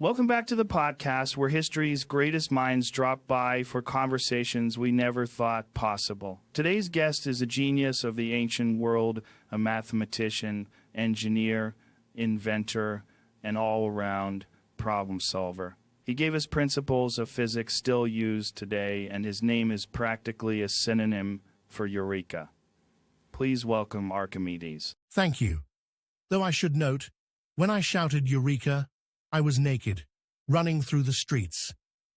Welcome back to the podcast where history's greatest minds drop by for conversations we never thought possible. Today's guest is a genius of the ancient world, a mathematician, engineer, inventor, and all-around problem solver. He gave us principles of physics still used today, and his name is practically a synonym for Eureka. Please welcome Archimedes. Thank you. Though I should note, when I shouted Eureka, I was naked, running through the streets.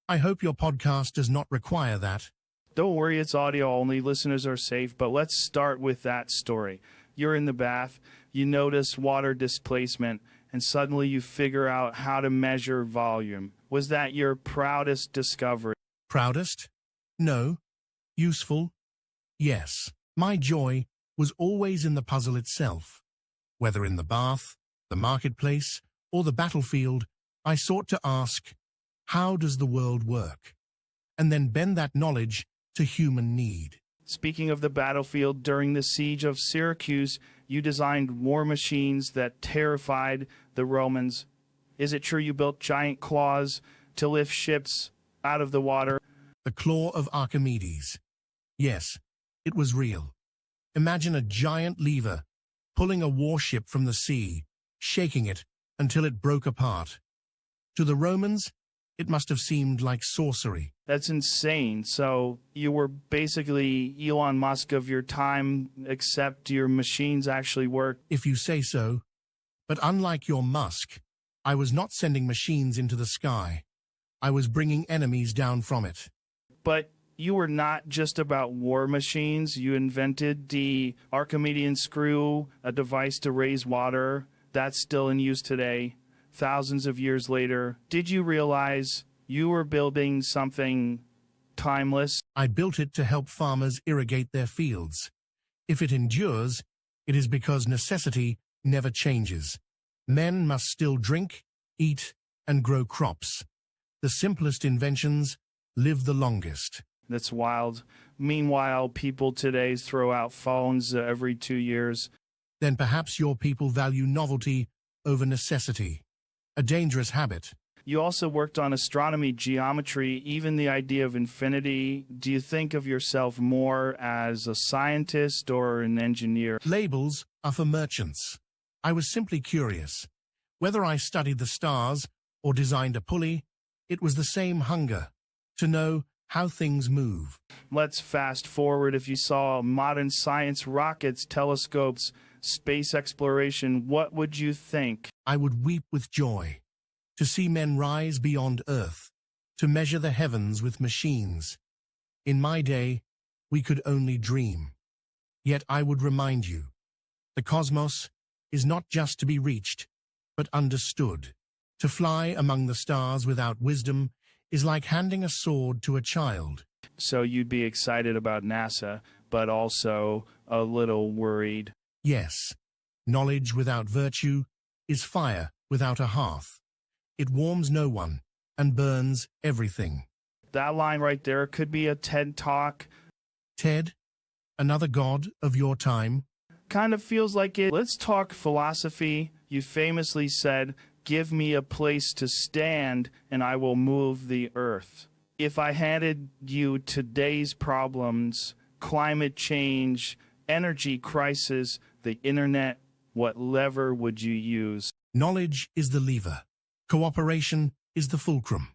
I hope your podcast does not require that. Don't worry, it's audio only. Listeners are safe, but let's start with that story. You're in the bath, you notice water displacement, and suddenly you figure out how to measure volume. Was that your proudest discovery? Proudest? No. Useful? Yes. My joy was always in the puzzle itself. Whether in the bath, the marketplace, or the battlefield, I sought to ask, how does the world work? And then bend that knowledge to human need. Speaking of the battlefield, during the siege of Syracuse, you designed war machines that terrified the Romans. Is it true you built giant claws to lift ships out of the water? The claw of Archimedes. Yes, it was real. Imagine a giant lever pulling a warship from the sea, shaking it until it broke apart. To the Romans, it must have seemed like sorcery. That's insane. So you were basically Elon Musk of your time, except your machines actually work. If you say so. But unlike your Musk, I was not sending machines into the sky. I was bringing enemies down from it. But you were not just about war machines. You invented the Archimedean screw, a device to raise water. That's still in use today, thousands of years later. Did you realize you were building something timeless? I built it to help farmers irrigate their fields. If it endures, it is because necessity never changes. Men must still drink, eat, and grow crops. The simplest inventions live the longest. That's wild. Meanwhile, people today throw out phones every 2 years. Then perhaps your people value novelty over necessity. A dangerous habit. You also worked on astronomy, geometry, even the idea of infinity. Do you think of yourself more as a scientist or an engineer? Labels are for merchants. I was simply curious. Whether I studied the stars or designed a pulley, it was the same hunger to know how things move. Let's fast forward. If you saw modern science, rockets, telescopes, space exploration, what would you think? I would weep with joy to see men rise beyond Earth, to measure the heavens with machines. In my day, we could only dream. Yet I would remind you, the cosmos is not just to be reached, but understood. To fly among the stars without wisdom is like handing a sword to a child. So you'd be excited about NASA, but also a little worried. Yes, knowledge without virtue is fire without a hearth. It warms no one and burns everything. That line right there could be a TED Talk. Ted, another god of your time? Kind of feels like it. Let's talk philosophy. You famously said, "Give me a place to stand and I will move the earth." If I handed you today's problems, climate change, energy crisis, the internet, what lever would you use? Knowledge is the lever. Cooperation is the fulcrum.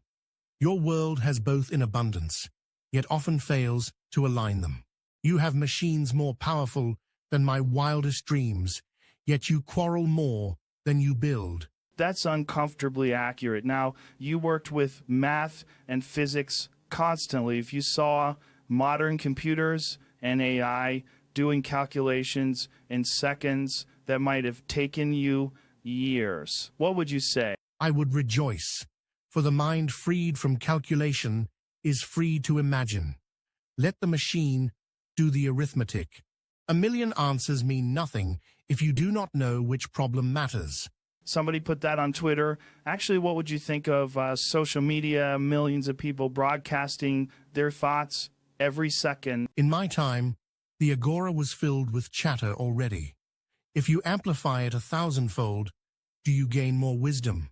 Your world has both in abundance, yet often fails to align them. You have machines more powerful than my wildest dreams, yet you quarrel more than you build. That's uncomfortably accurate. Now, you worked with math and physics constantly. If you saw modern computers and AI doing calculations in seconds that might have taken you years, what would you say? I would rejoice, for the mind freed from calculation is free to imagine. Let the machine do the arithmetic. A million answers mean nothing if you do not know which problem matters. Somebody put that on Twitter. Actually, what would you think of social media, millions of people broadcasting their thoughts every second? In my time, the agora was filled with chatter already. If you amplify it 1,000-fold, do you gain more wisdom?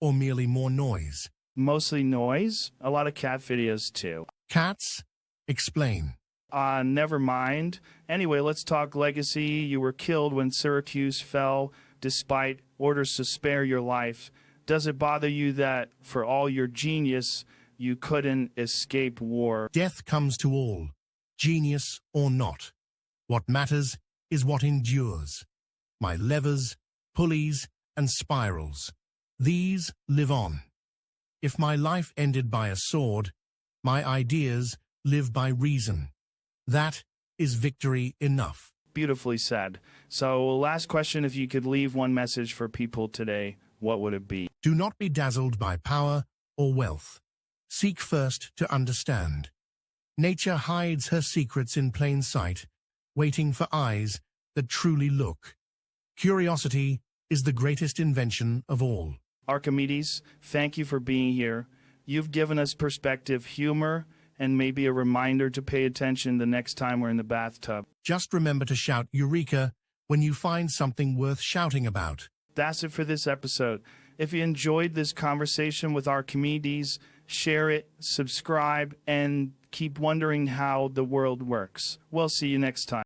or merely more noise? Mostly noise. A lot of cat videos too. Cats? Explain. Never mind. Anyway, let's talk legacy. You were killed when Syracuse fell, despite orders to spare your life. Does it bother you that, for all your genius, you couldn't escape war? Death comes to all, genius or not. What matters is what endures. My levers, pulleys, and spirals, these live on. If my life ended by a sword, my ideas live by reason. That is victory enough. Beautifully said. So, last question, if you could leave one message for people today, what would it be? Do not be dazzled by power or wealth. Seek first to understand. Nature hides her secrets in plain sight, waiting for eyes that truly look. Curiosity is the greatest invention of all. Archimedes, thank you for being here. You've given us perspective, humor, and maybe a reminder to pay attention the next time we're in the bathtub. Just remember to shout Eureka when you find something worth shouting about. That's it for this episode. If you enjoyed this conversation with Archimedes, share it, subscribe, and keep wondering how the world works. We'll see you next time.